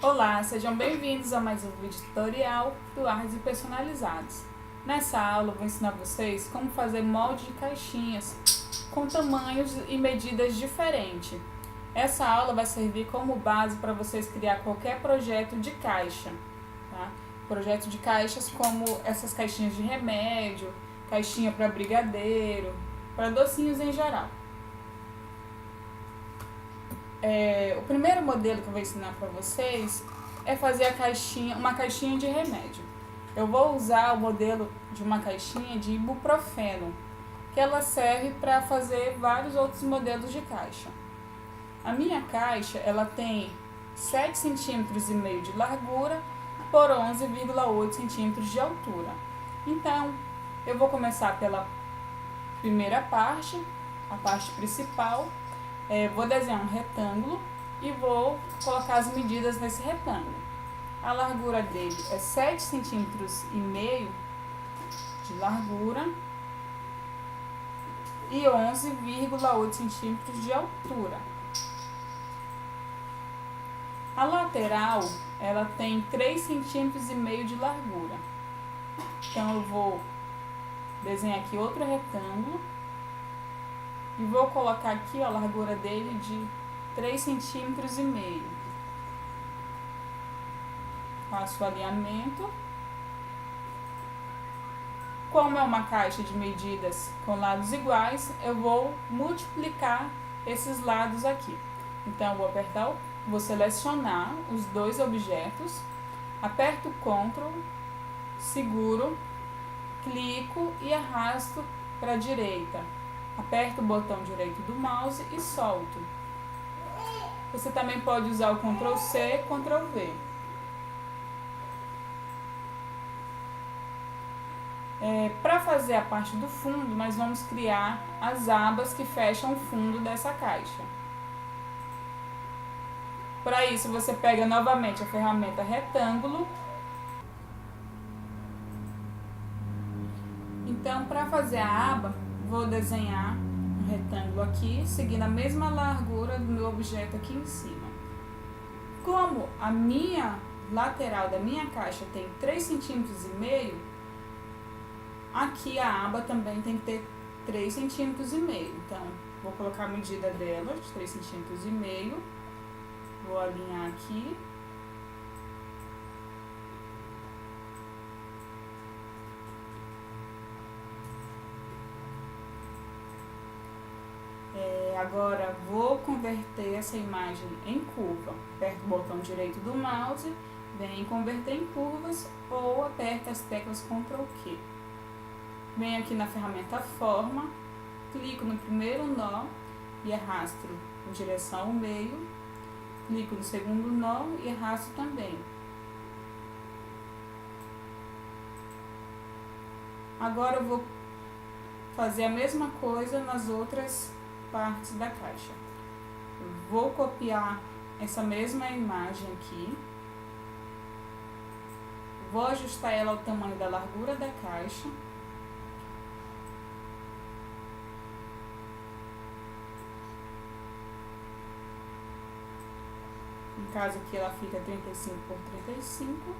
Olá, sejam bem-vindos a mais um vídeo tutorial do Artes e Personalizados. Nessa aula eu vou ensinar vocês como fazer molde de caixinhas com tamanhos e medidas diferentes. Essa aula vai servir como base para vocês criar qualquer projeto de caixa, tá? Projeto de caixas como essas caixinhas de remédio, caixinha para brigadeiro, para docinhos em geral. O primeiro modelo que eu vou ensinar para vocês é fazer uma caixinha de remédio. Eu vou usar o modelo de uma caixinha de ibuprofeno, que ela serve para fazer vários outros modelos de caixa. A minha caixa ela tem 7,5 cm de largura por 11,8 cm de altura. Então, eu vou começar pela primeira parte, a parte principal. Vou desenhar um retângulo e vou colocar as medidas nesse retângulo. A largura dele é 7,5 cm de largura e 11,8 cm de altura. A lateral ela tem 3,5 cm de largura. Então eu vou desenhar aqui outro retângulo e vou colocar aqui a largura dele de 3,5 cm. Faço o alinhamento. Como é uma caixa de medidas com lados iguais, eu vou multiplicar esses lados aqui. Então, eu vou selecionar os dois objetos, aperto Ctrl, seguro, clico e arrasto para a direita. Aperto o botão direito do mouse e solto. Você também pode usar o Ctrl C e Ctrl V. Para fazer a parte do fundo, nós vamos criar as abas que fecham o fundo dessa caixa. Para isso, você pega novamente a ferramenta retângulo. Então, para fazer a aba, vou desenhar um retângulo aqui, seguindo a mesma largura do meu objeto aqui em cima. Como a minha lateral da minha caixa tem 3,5 cm, aqui a aba também tem que ter 3,5 cm. Então, vou colocar a medida dela de 3,5 cm. Vou alinhar aqui. Agora vou converter essa imagem em curva. Aperto o botão direito do mouse, vem em converter em curvas ou aperto as teclas Ctrl Q. Venho aqui na ferramenta forma, clico no primeiro nó e arrasto em direção ao meio. Clico no segundo nó e arrasto também. Agora eu vou fazer a mesma coisa nas outras partes da caixa. Vou copiar essa mesma imagem aqui. Vou ajustar ela ao tamanho da largura da caixa. No caso aqui ela fica 35 por 35.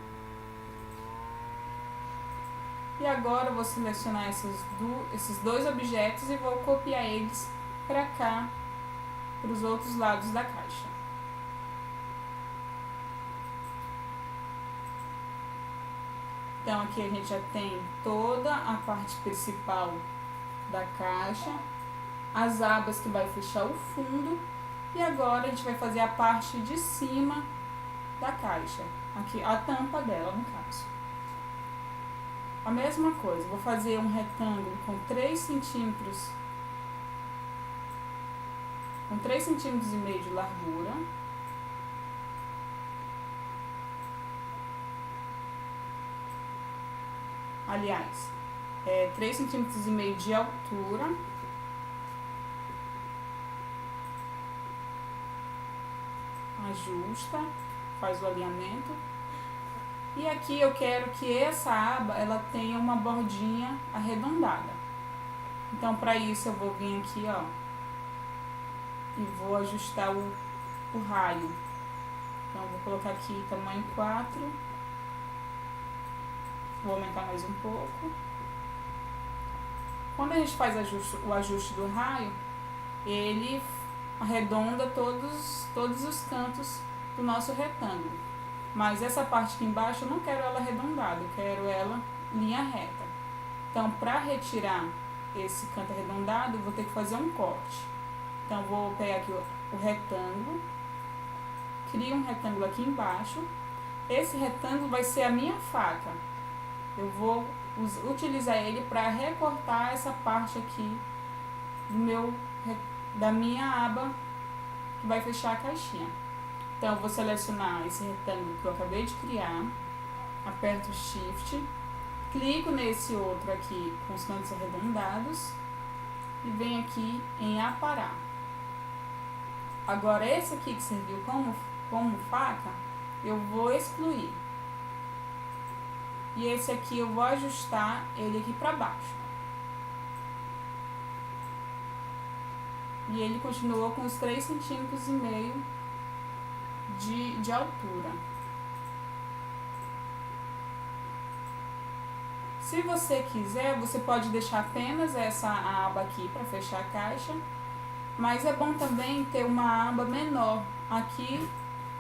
E agora eu vou selecionar esses dois objetos e vou copiar eles para cá, para os outros lados da caixa. Então aqui a gente já tem toda a parte principal da caixa, as abas que vai fechar o fundo, e agora a gente vai fazer a parte de cima da caixa, aqui a tampa dela no caso. A mesma coisa, vou fazer um retângulo com 3,5 cm de largura. Aliás, 3,5 cm de altura. Ajusta, faz o alinhamento. E aqui eu quero que essa aba ela tenha uma bordinha arredondada. Então, para isso eu vou vir aqui, ó, e vou ajustar o raio. Então, vou colocar aqui tamanho 4. Vou aumentar mais um pouco. Quando a gente faz o ajuste do raio, ele arredonda todos os cantos do nosso retângulo. Mas essa parte aqui embaixo eu não quero ela arredondada, eu quero ela linha reta. Então, para retirar esse canto arredondado, eu vou ter que fazer um corte. Então, vou pegar aqui o retângulo, crio um retângulo aqui embaixo. Esse retângulo vai ser a minha faca. Eu vou utilizar ele para recortar essa parte aqui da minha aba que vai fechar a caixinha. Então, eu vou selecionar esse retângulo que eu acabei de criar, aperto o Shift, clico nesse outro aqui com os cantos arredondados e venho aqui em aparar. Agora, esse aqui que serviu como faca, eu vou excluir. E esse aqui eu vou ajustar ele aqui para baixo. E ele continuou com os 3,5 cm de altura. Se você quiser, você pode deixar apenas essa aba aqui para fechar a caixa, mas é bom também ter uma aba menor aqui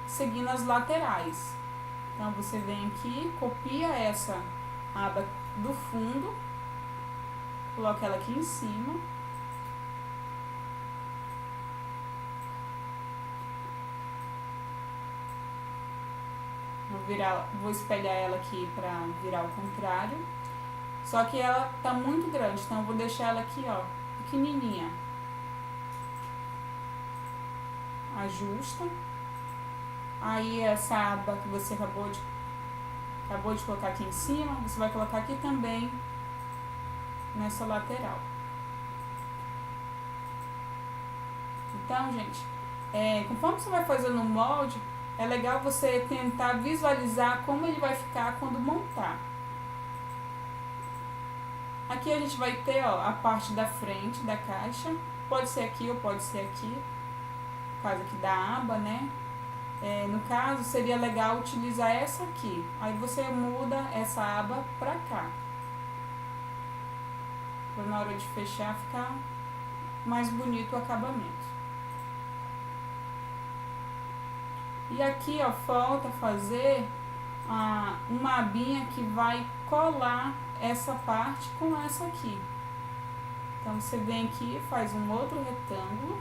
seguindo as laterais. Então, você vem aqui, copia essa aba do fundo, coloca ela aqui em cima. Vou espelhar ela aqui para virar ao contrário. Só que ela tá muito grande, então eu vou deixar ela aqui, ó, pequenininha. Ajusta. Aí essa aba que você acabou de colocar aqui em cima, você vai colocar aqui também nessa lateral. Então, gente, conforme você vai fazendo o molde, é legal você tentar visualizar como ele vai ficar quando montar. Aqui a gente vai ter, ó, a parte da frente da caixa, pode ser aqui ou pode ser aqui, por causa aqui da aba, né? No caso, seria legal utilizar essa aqui. Aí você muda essa aba pra cá, para na hora de fechar ficar mais bonito o acabamento. E aqui, ó, falta fazer uma abinha que vai colar essa parte com essa aqui. Então, você vem aqui e faz um outro retângulo.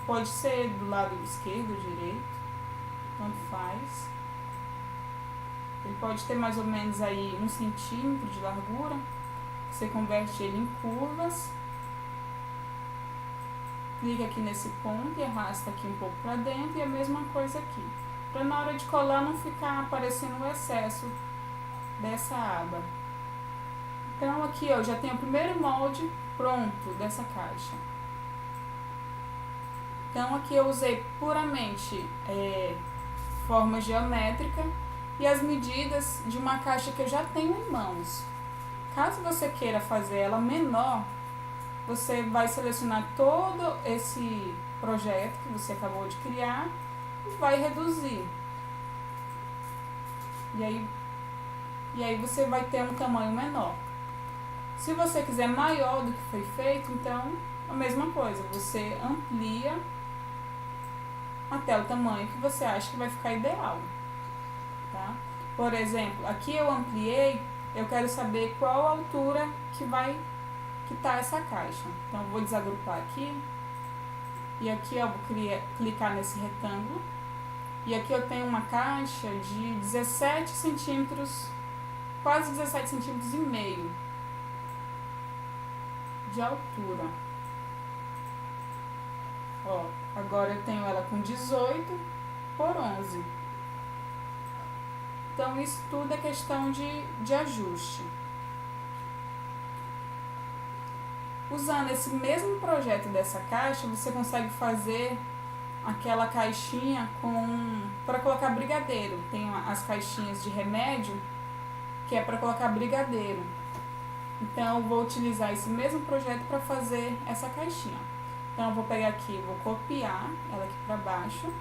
Pode ser do lado esquerdo ou direito, tanto faz. Ele pode ter mais ou menos aí 1 centímetro de largura. Você converte ele em curvas. Clica aqui nesse ponto e arrasta aqui um pouco para dentro, e a mesma coisa aqui. Para na hora de colar não ficar aparecendo o excesso dessa aba. Então aqui, ó, já tem o primeiro molde pronto dessa caixa. Então aqui eu usei puramente forma geométrica e as medidas de uma caixa que eu já tenho em mãos. Caso você queira fazer ela menor, você vai selecionar todo esse projeto que você acabou de criar e vai reduzir. E aí você vai ter um tamanho menor. Se você quiser maior do que foi feito, então a mesma coisa, você amplia até o tamanho que você acha que vai ficar ideal, tá? Por exemplo, aqui eu ampliei, eu quero saber qual a altura que tá essa caixa. Então, eu vou desagrupar aqui, e aqui eu vou clicar nesse retângulo, e aqui eu tenho uma caixa de 17 centímetros, quase 17 centímetros e meio de altura. Ó, agora eu tenho ela com 18 por 11. Então, isso tudo é questão de ajuste. Usando esse mesmo projeto dessa caixa, você consegue fazer aquela caixinha para colocar brigadeiro. Tem as caixinhas de remédio, que é para colocar brigadeiro. Então, eu vou utilizar esse mesmo projeto para fazer essa caixinha. Então, eu vou pegar aqui, vou copiar ela aqui para baixo.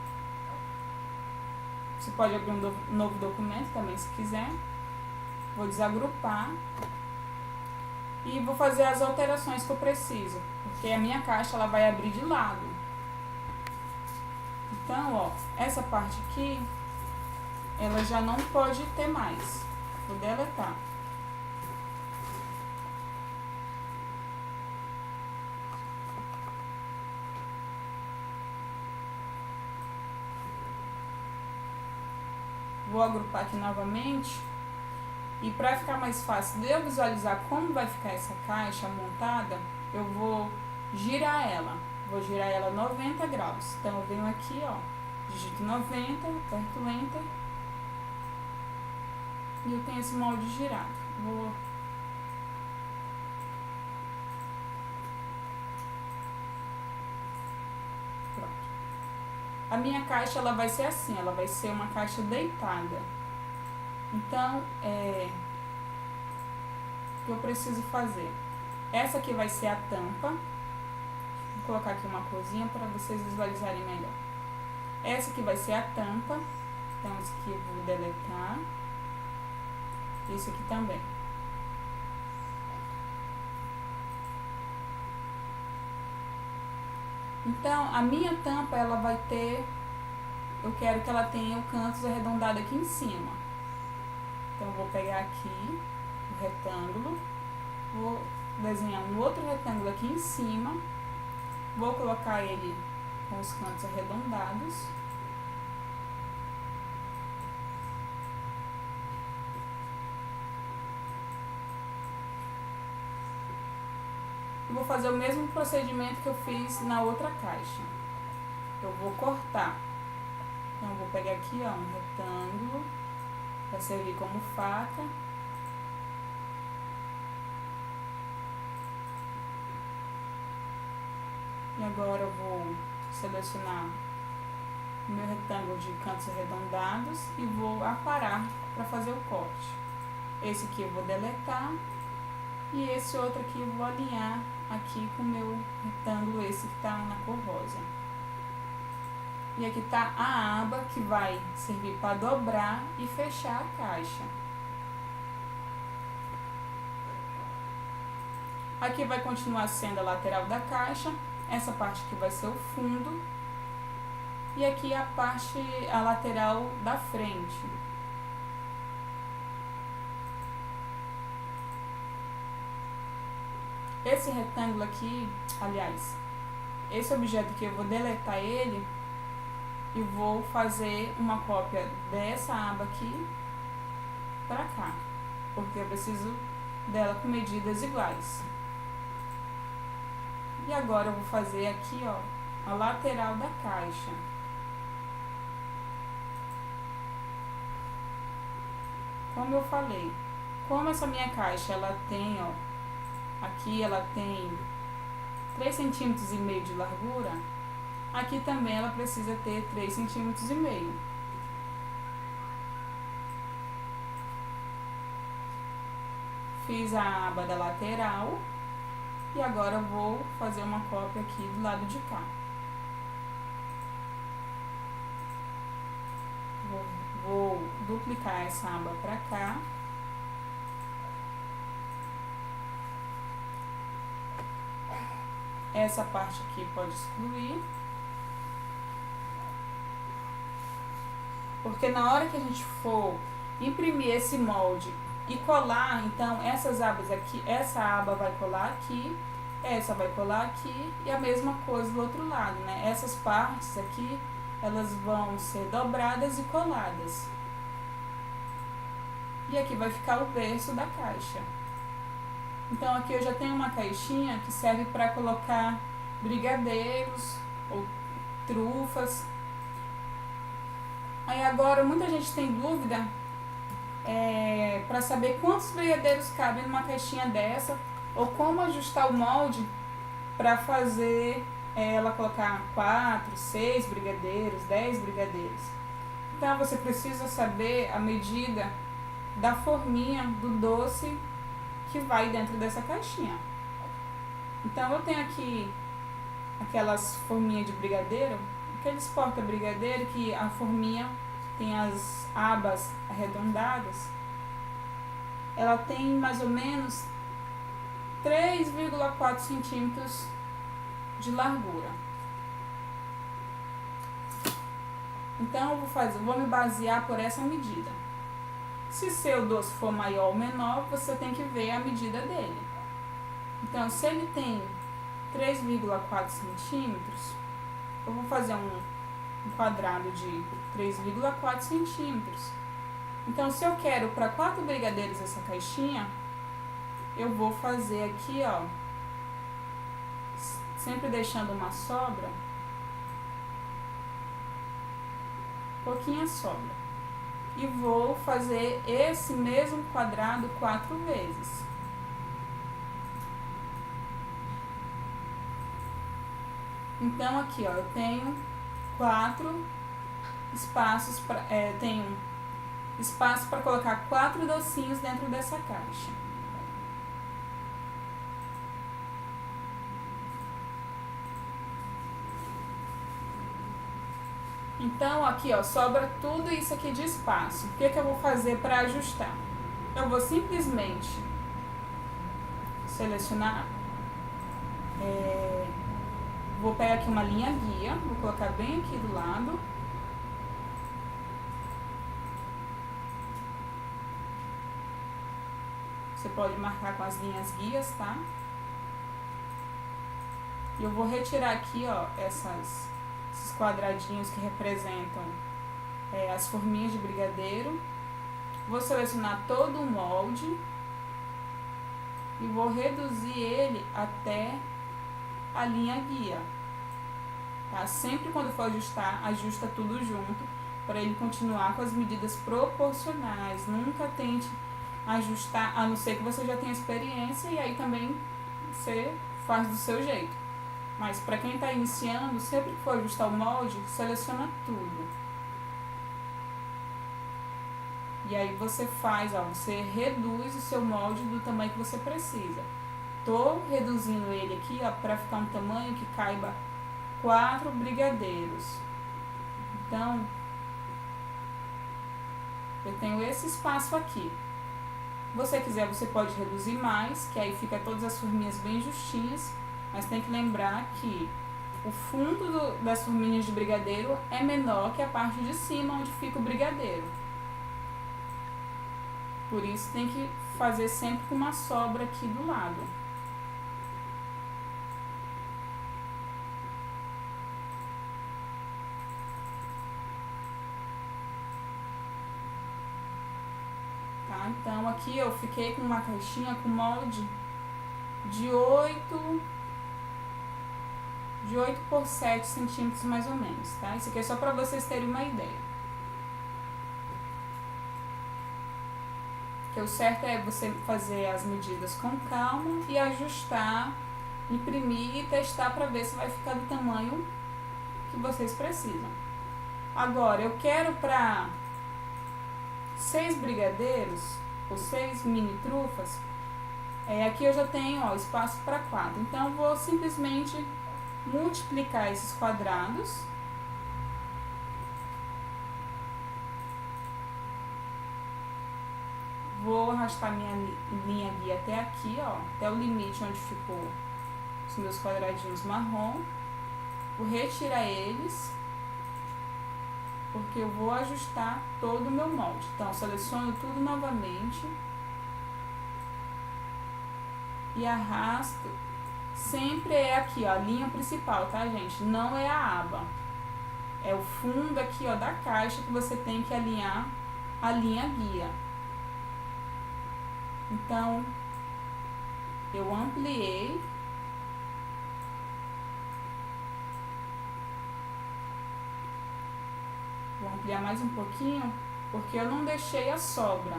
Você pode abrir um novo documento também, se quiser. Vou desagrupar. E vou fazer as alterações que eu preciso, porque a minha caixa ela vai abrir de lado. Então, ó, essa parte aqui, ela já não pode ter mais. Vou deletar. Vou agrupar aqui novamente. E para ficar mais fácil de eu visualizar como vai ficar essa caixa montada, eu vou girar ela. Vou girar ela 90 graus. Então, eu venho aqui, ó, digito 90, aperto Enter. E eu tenho esse molde girado. Pronto. A minha caixa, ela vai ser assim, ela vai ser uma caixa deitada. Então, o que eu preciso fazer? Essa aqui vai ser a tampa. Vou colocar aqui uma corzinha para vocês visualizarem melhor. Essa aqui vai ser a tampa. Então, esse aqui eu vou deletar. Isso aqui também. Então, a minha tampa, ela vai ter... Eu quero que ela tenha o canto arredondado aqui em cima. Então, eu vou pegar aqui o retângulo, vou desenhar um outro retângulo aqui em cima, vou colocar ele com os cantos arredondados. E vou fazer o mesmo procedimento que eu fiz na outra caixa. Eu vou cortar. Então, eu vou pegar aqui, ó, um retângulo, para servir como faca. E agora eu vou selecionar o meu retângulo de cantos arredondados e vou aparar para fazer o corte. Esse aqui eu vou deletar e esse outro aqui eu vou alinhar aqui com o meu retângulo, esse que está na cor rosa. E aqui está a aba que vai servir para dobrar e fechar a caixa. Aqui vai continuar sendo a lateral da caixa. Essa parte aqui vai ser o fundo. E aqui a lateral da frente. Esse retângulo aqui, aliás, esse objeto aqui eu vou deletar ele. E vou fazer uma cópia dessa aba aqui para cá, porque eu preciso dela com medidas iguais. E agora eu vou fazer aqui, ó, a lateral da caixa. Como eu falei, como essa minha caixa, ela tem, ó, aqui ela tem 3,5 cm de largura, aqui também ela precisa ter 3,5 cm. Fiz a aba da lateral e agora eu vou fazer uma cópia aqui do lado de cá. Vou duplicar essa aba para cá. Essa parte aqui pode excluir. Porque na hora que a gente for imprimir esse molde e colar, então essas abas aqui, essa aba vai colar aqui, essa vai colar aqui e a mesma coisa do outro lado, né? Essas partes aqui, elas vão ser dobradas e coladas. E aqui vai ficar o berço da caixa. Então aqui eu já tenho uma caixinha que serve para colocar brigadeiros ou trufas. Aí agora muita gente tem dúvida para saber quantos brigadeiros cabem numa caixinha dessa ou como ajustar o molde para fazer ela colocar 4, 6 brigadeiros, 10 brigadeiros. Então você precisa saber a medida da forminha do doce que vai dentro dessa caixinha. Então eu tenho aqui aquelas forminhas de brigadeiro, aqueles porta-brigadeiro que a forminha tem as abas arredondadas, ela tem mais ou menos 3,4 centímetros de largura. Então vou me basear por essa medida. Se seu doce for maior ou menor, você tem que ver a medida dele. Então, se ele tem 3,4 centímetros, eu vou fazer um quadrado de 3,4 centímetros. Então, se eu quero para 4 brigadeiros essa caixinha, eu vou fazer aqui, ó, sempre deixando uma sobra, pouquinha sobra, e vou fazer esse mesmo quadrado 4 vezes. Então aqui, ó, eu tenho 4 espaços tenho espaço para colocar 4 docinhos dentro dessa caixa. Então, aqui, ó, sobra tudo isso aqui de espaço. O que eu vou fazer para ajustar? Eu vou simplesmente selecionar, vou pegar aqui uma linha guia, vou colocar bem aqui do lado. Você pode marcar com as linhas guias, tá? E eu vou retirar aqui, ó, esses quadradinhos que representam as forminhas de brigadeiro. Vou selecionar todo o molde e vou reduzir ele até a linha guia, tá? Sempre quando for ajustar, ajusta tudo junto para ele continuar com as medidas proporcionais. Nunca tente ajustar, a não ser que você já tenha experiência, e aí também você faz do seu jeito. Mas para quem está iniciando, sempre que for ajustar o molde, seleciona tudo. E aí você faz, ó, você reduz o seu molde do tamanho que você precisa. Tô reduzindo ele aqui, ó, para ficar um tamanho que caiba 4 brigadeiros. Então, eu tenho esse espaço aqui. Se você quiser, você pode reduzir mais, que aí fica todas as forminhas bem justinhas. Mas tem que lembrar que o fundo das forminhas de brigadeiro é menor que a parte de cima, onde fica o brigadeiro. Por isso tem que fazer sempre com uma sobra aqui do lado. Tá? Então aqui eu fiquei com uma caixinha com molde de 8 por 7 centímetros mais ou menos, tá? Isso aqui é só para vocês terem uma ideia. Que o certo é você fazer as medidas com calma e ajustar, imprimir e testar para ver se vai ficar do tamanho que vocês precisam. Agora, eu quero para 6 brigadeiros ou 6 mini trufas, aqui eu já tenho, ó, espaço para 4. Então, eu vou simplesmente multiplicar esses quadrados vou arrastar minha linha guia até aqui, ó, até o limite onde ficou os meus quadradinhos marrom. Vou retirar eles, porque eu vou ajustar todo o meu molde. Então, seleciono tudo novamente e arrasto. Sempre é aqui, ó, a linha principal, tá, gente? Não é a aba. É o fundo aqui, ó, da caixa que você tem que alinhar a linha guia. Então, eu ampliei. Vou ampliar mais um pouquinho, porque eu não deixei a sobra.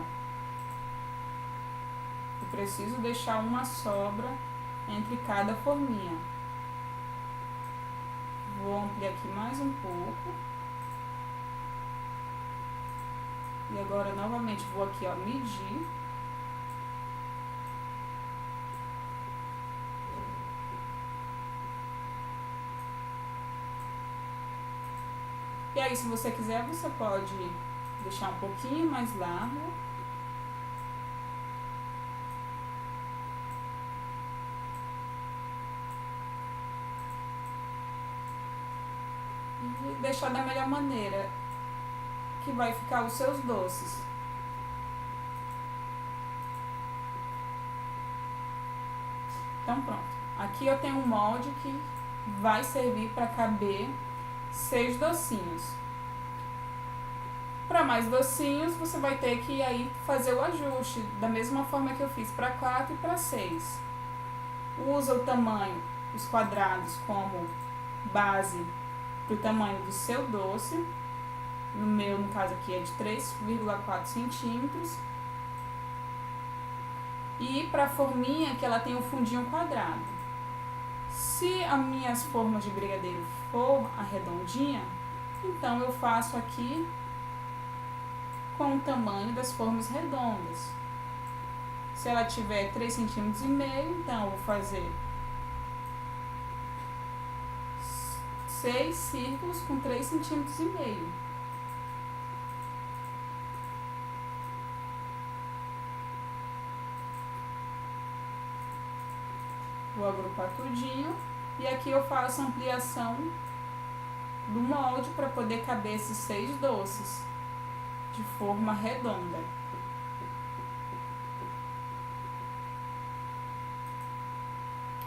Eu preciso deixar uma sobra entre cada forminha. Vou ampliar aqui mais um pouco. E agora, novamente, vou aqui, ó, medir. E aí, se você quiser, você pode deixar um pouquinho mais largo. E deixar da melhor maneira que vai ficar os seus doces. Então pronto, aqui eu tenho um molde que vai servir para caber 6 docinhos. Para mais docinhos, você vai ter que aí fazer o ajuste, da mesma forma que eu fiz para 4 e para 6. Usa o tamanho, os quadrados como base para o tamanho do seu doce. No meu, no caso aqui, é de 3,4 centímetros. E para a forminha, que ela tem um fundinho quadrado. Se as minhas formas de brigadeiro for arredondinha, então eu faço aqui com o tamanho das formas redondas. Se ela tiver 3,5 cm, então eu vou fazer 6 círculos com 3,5 cm. Vou agrupar tudinho e aqui eu faço a ampliação do molde para poder caber esses 6 doces de forma redonda.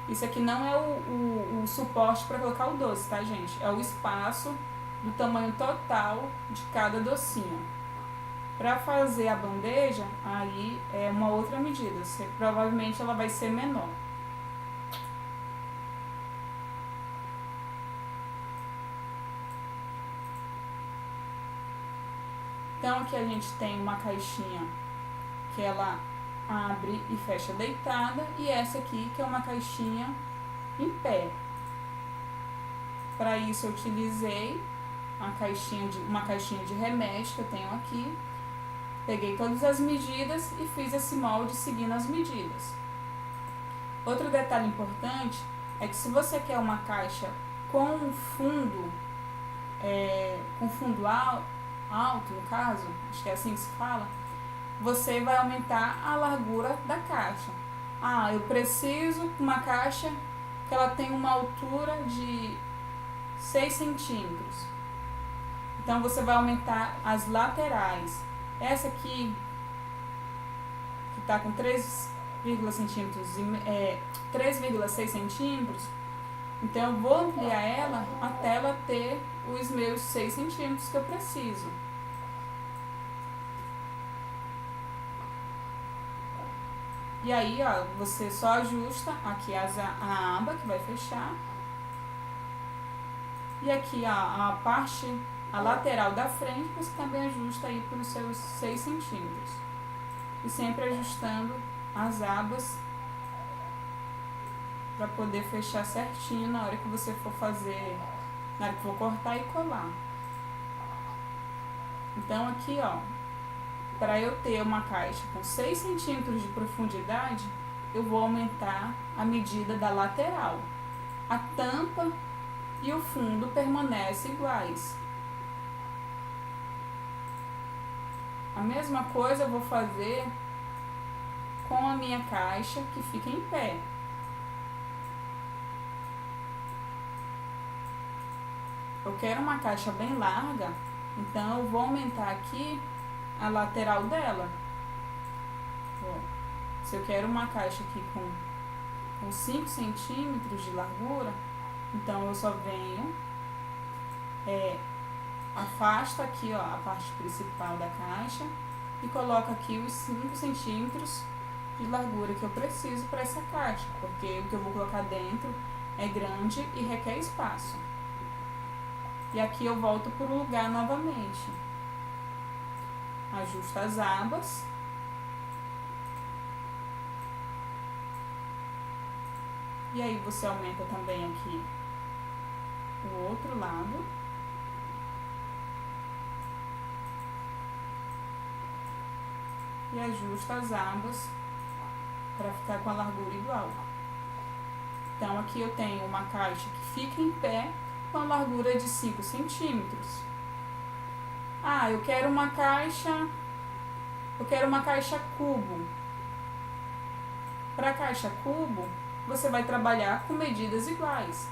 Isso aqui não é o suporte para colocar o doce, tá, gente? É o espaço do tamanho total de cada docinho. Para fazer a bandeja, aí é uma outra medida. Provavelmente ela vai ser menor. Então aqui a gente tem uma caixinha que ela abre e fecha deitada, e essa aqui que é uma caixinha em pé. Para isso eu utilizei uma caixinha de remédio que eu tenho aqui. Peguei todas as medidas e fiz esse molde seguindo as medidas. Outro detalhe importante é que se você quer uma caixa com fundo, alto, no caso, acho que é assim que se fala, você vai aumentar a largura da caixa. Ah, eu preciso de uma caixa que ela tem uma altura de 6 centímetros. Então você vai aumentar as laterais. Essa aqui, que está com 3,6 centímetros, então eu vou ampliar ela até ela ter os meus 6 centímetros que eu preciso. E aí, ó, você só ajusta aqui a aba que vai fechar. E aqui, ó, a lateral da frente, você também ajusta aí para os seus 6 centímetros. E sempre ajustando as abas para poder fechar certinho na hora que você for fazer, na hora que for cortar e colar. Então aqui, ó, para eu ter uma caixa com 6 centímetros de profundidade, eu vou aumentar a medida da lateral. A tampa e o fundo permanecem iguais. A mesma coisa eu vou fazer com a minha caixa que fica em pé. Eu quero uma caixa bem larga, então eu vou aumentar aqui a lateral dela. Ó, se eu quero uma caixa aqui com 5 centímetros de largura, então eu só venho, afasto aqui, ó, a parte principal da caixa e coloco aqui os 5 centímetros de largura que eu preciso para essa caixa, porque o que eu vou colocar dentro é grande e requer espaço. E aqui eu volto para o lugar novamente. Ajusto as abas. E aí você aumenta também aqui o outro lado. E ajusta as abas para ficar com a largura igual. Então aqui eu tenho uma caixa que fica em pé com a largura de 5 centímetros. Ah, eu quero uma caixa cubo. Para a caixa cubo, você vai trabalhar com medidas iguais.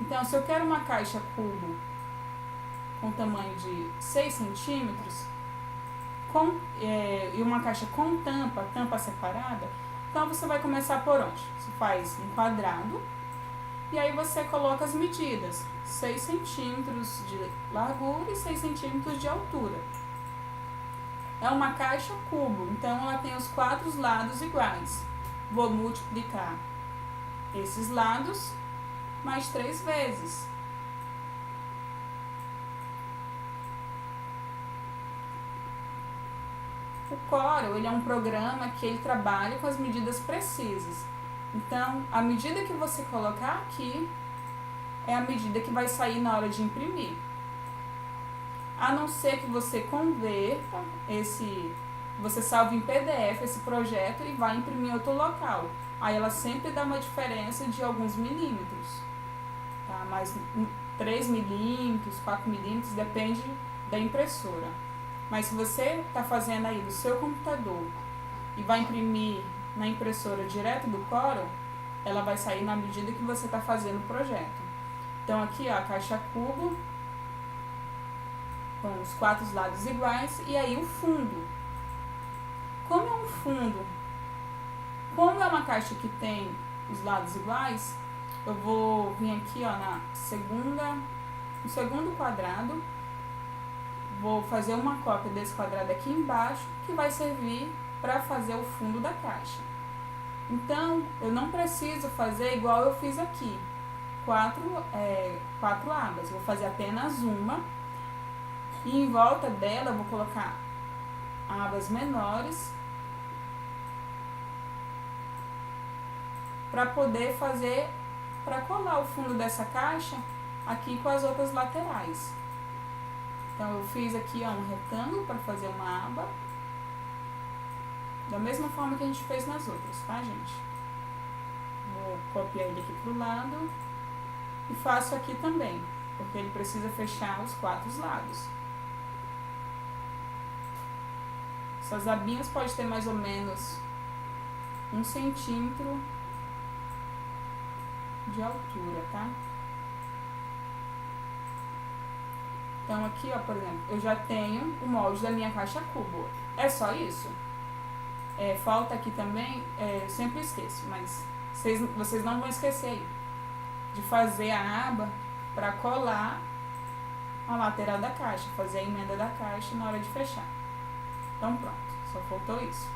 Então, se eu quero uma caixa cubo com tamanho de 6 centímetros e uma caixa com tampa separada, então você vai começar por onde? Você faz um quadrado e aí você coloca as medidas, 6 centímetros de largura e 6 centímetros de altura. É uma caixa cubo, então ela tem os 4 lados iguais. Vou multiplicar esses lados mais 3 vezes. O Corel, ele é um programa que ele trabalha com as medidas precisas. Então, a medida que você colocar aqui é a medida que vai sair na hora de imprimir. A não ser que você converta você salve em PDF esse projeto e vai imprimir em outro local. Aí ela sempre dá uma diferença de alguns milímetros, tá? Mas 3 milímetros, 4 milímetros, depende da impressora. Mas se você está fazendo aí do seu computador e vai imprimir na impressora direto do Corel, ela vai sair na medida que você está fazendo o projeto. Então aqui, ó, a caixa cubo com os 4 lados iguais e aí o fundo. Como é um fundo, como é uma caixa que tem os lados iguais, eu vou vir aqui, ó, no segundo quadrado, vou fazer uma cópia desse quadrado aqui embaixo, que vai servir para fazer o fundo da caixa. Então, eu não preciso fazer igual eu fiz aqui, 4 abas, vou fazer apenas uma, e em volta dela eu vou colocar abas menores, para poder para colar o fundo dessa caixa aqui com as outras laterais. Então, eu fiz aqui, ó, um retângulo para fazer uma aba, da mesma forma que a gente fez nas outras, tá, gente? Vou copiar ele aqui pro lado e faço aqui também, porque ele precisa fechar os 4 lados. Essas abinhas podem ter mais ou menos 1 centímetro de altura, tá? Então aqui, ó, por exemplo, eu já tenho o molde da minha caixa cubo. É só isso? Falta aqui também, eu sempre esqueço, mas vocês não vão esquecer aí, de fazer a aba para colar a lateral da caixa, fazer a emenda da caixa na hora de fechar. Então pronto, só faltou isso.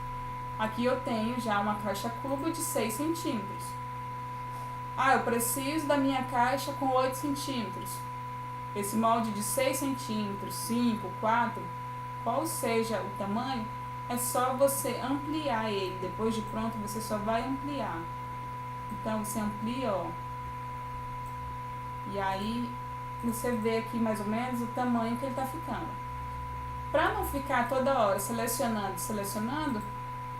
Aqui eu tenho já uma caixa cubo de 6 centímetros. Ah, eu preciso da minha caixa com 8 centímetros. Esse molde de 6 centímetros, 5, 4, qual seja o tamanho, é só você ampliar ele. Depois de pronto, você só vai ampliar. Então, você amplia, ó. E aí, você vê aqui mais ou menos o tamanho que ele tá ficando. Para não ficar toda hora selecionando,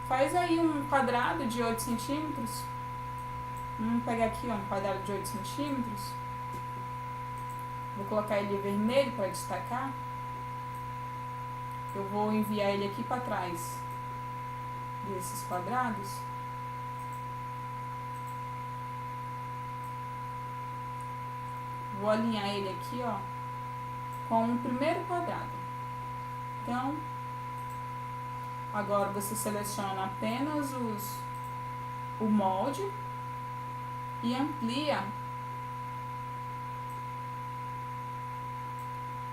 faz aí um quadrado de 8 centímetros. Vamos pegar aqui, ó, um quadrado de 8 centímetros. Vou colocar ele vermelho para destacar. Eu vou enviar ele aqui para trás desses quadrados. Vou alinhar ele aqui, ó, com o primeiro quadrado. Então, agora você seleciona apenas o molde e amplia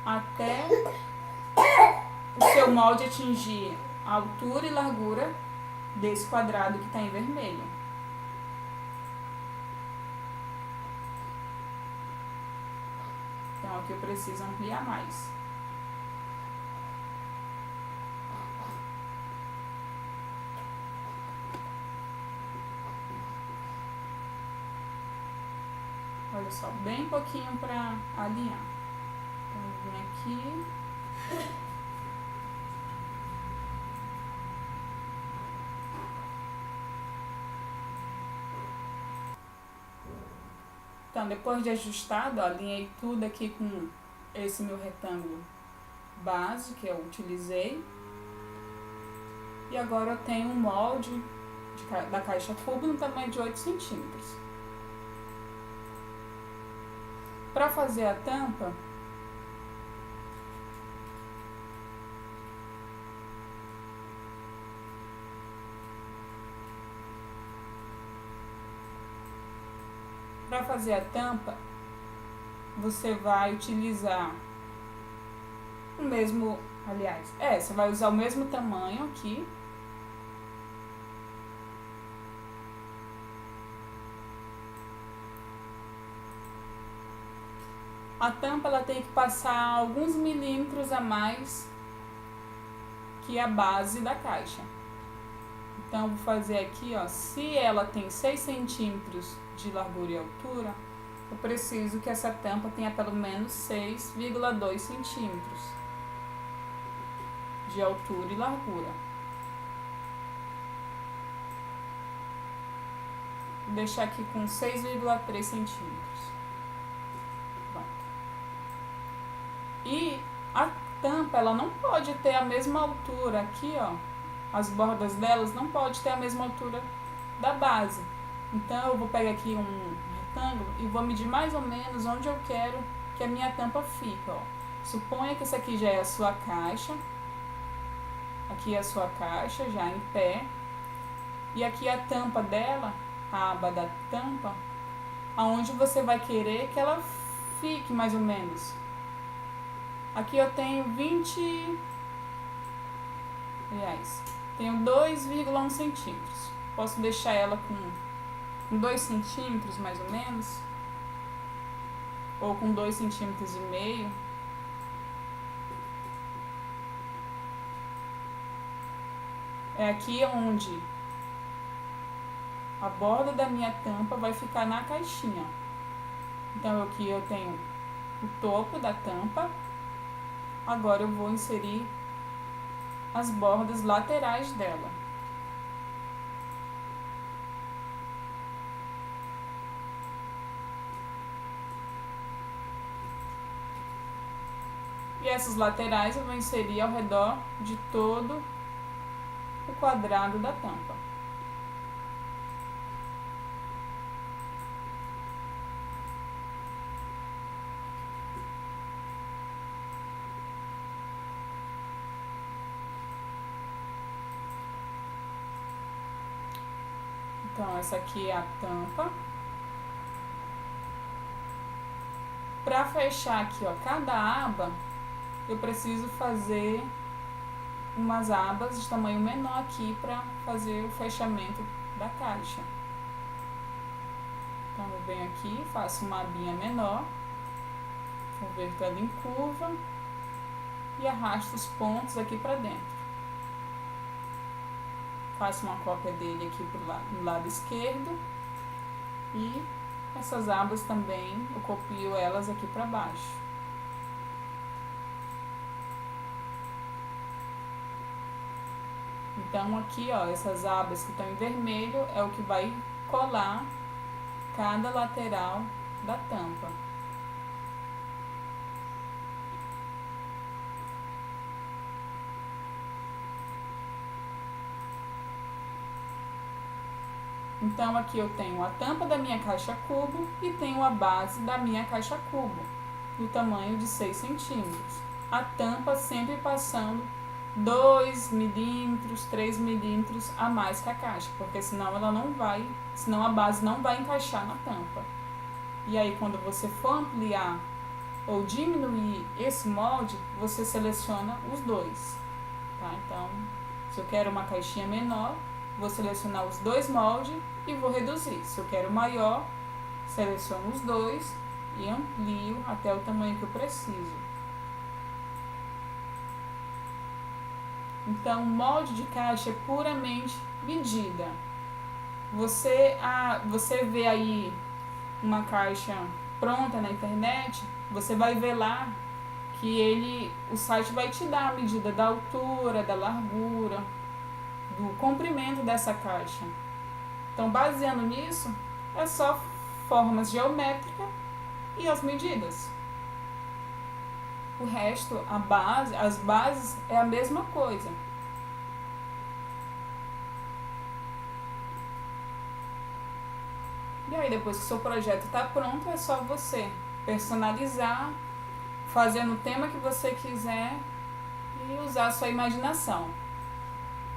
até o seu molde atingir a altura e largura desse quadrado que está em vermelho. Então aqui eu preciso ampliar mais. Olha só, bem pouquinho para alinhar. Então, eu venho aqui. Então, depois de ajustado, ó, alinhei tudo aqui com esse meu retângulo base que eu utilizei. E agora eu tenho um molde da caixa cubo no tamanho de 8 centímetros. Para fazer a tampa, você vai utilizar o mesmo, você vai usar o mesmo tamanho aqui. A tampa ela tem que passar alguns milímetros a mais que a base da caixa. Então, eu vou fazer aqui, ó, se ela tem 6 centímetros de largura e altura, eu preciso que essa tampa tenha pelo menos 6,2 centímetros de altura e largura. Vou deixar aqui com 6,3 centímetros. E a tampa, ela não pode ter a mesma altura aqui, ó. As bordas delas não pode ter a mesma altura da base. Então, eu vou pegar aqui um retângulo e vou medir mais ou menos onde eu quero que a minha tampa fique, ó. Suponha que essa aqui já é a sua caixa. Aqui é a sua caixa, já em pé. E aqui a tampa dela, a aba da tampa, aonde você vai querer que ela fique mais ou menos. Aqui eu tenho tenho 2,1 centímetros. Posso deixar ela com 2 centímetros mais ou menos, ou com 2,5 centímetros. É aqui onde a borda da minha tampa vai ficar na caixinha. Então aqui eu tenho o topo da tampa. Agora eu vou inserir as bordas laterais dela. E essas laterais eu vou inserir ao redor de todo o quadrado da tampa. Então, essa aqui é a tampa. Para fechar aqui, ó, cada aba, eu preciso fazer umas abas de tamanho menor aqui para fazer o fechamento da caixa. Então, eu venho aqui, faço uma abinha menor, converto ela em curva e arrasto os pontos aqui para dentro. Faço uma cópia dele aqui no lado esquerdo e essas abas também eu copio elas aqui para baixo. Então aqui, ó, essas abas que estão em vermelho é o que vai colar cada lateral da tampa. Então, aqui eu tenho a tampa da minha caixa cubo e tenho a base da minha caixa cubo, do tamanho de 6 centímetros. A tampa sempre passando 2 milímetros, 3 milímetros a mais que a caixa, porque senão senão a base não vai encaixar na tampa. E aí, quando você for ampliar ou diminuir esse molde, você seleciona os dois, tá? Então, se eu quero uma caixinha menor, vou selecionar os dois moldes e vou reduzir. Se eu quero maior, seleciono os dois e amplio até o tamanho que eu preciso. Então, molde de caixa é puramente medida. Você vê aí uma caixa pronta na internet, você vai ver lá que o site vai te dar a medida da altura, da largura, do comprimento dessa caixa. Então, baseando nisso, é só formas geométricas e as medidas. O resto, as bases é a mesma coisa. E aí, depois que o seu projeto está pronto, é só você personalizar, fazendo o tema que você quiser e usar a sua imaginação.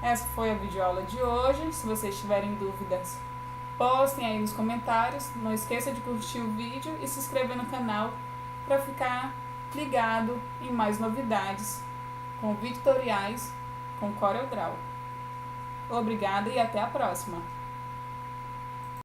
Essa foi a videoaula de hoje. Se vocês tiverem dúvidas, postem aí nos comentários. Não esqueça de curtir o vídeo e se inscrever no canal para ficar ligado em mais novidades com vídeo tutoriais com CorelDRAW. Obrigada e até a próxima!